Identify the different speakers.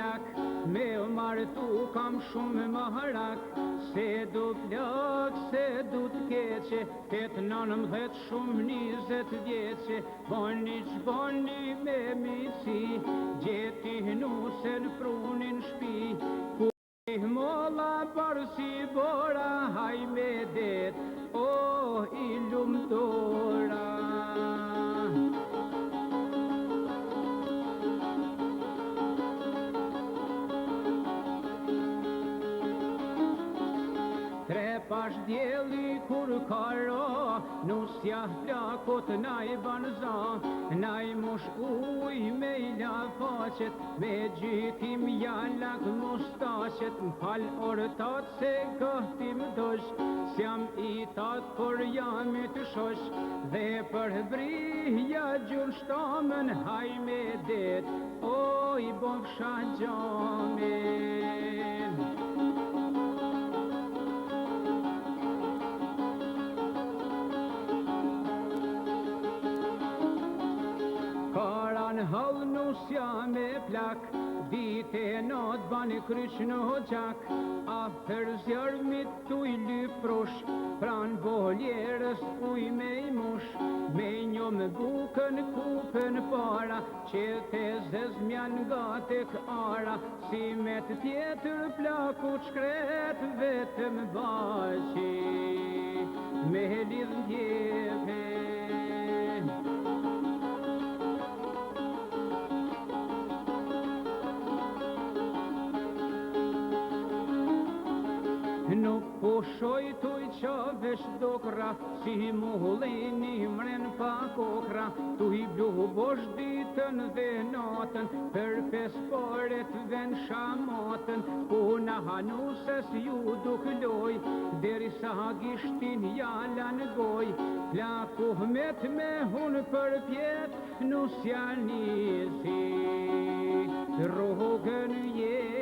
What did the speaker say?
Speaker 1: plak, me martu kam shumë maharak, se du plak, se du t'keqe, 18 shumë 20 vjeqe, boni qboni me mici, gjeti nusen prunin shpi, ku molla barsi bora, haj me det, o i lumtura. Trepash djeli kur karo, nusja plakot na i banza, na i mush uj me i la faqet, me gjykim jalak mustaqet, m'fal ortat se gëhtim dosh, s'jam i tat por jam i të shosh, dhe për brihja gjur shtamen, haj me det, oj bofsha gjamin. Hall nusja me plak, dite not bani kryq në hoqak, afer zjarmit tuj lyprosh, pran boljerës uj me i mush, me njo me bukën kupen para, që te zezmjan nga tek ara, si me të tjetër plaku shkret vetëm baqi, me lidhjeve. Nuk pushoj tuj qavesh dokra, si mullini mren pa kokra, tuj blu bosh ditën dhe natën, për 5 paret ven shamatën, puna hanuses ju duk loj, deri sa gishtin jala në goj, plaku hmet me hun për pjet, nusja nisi, rrugën je.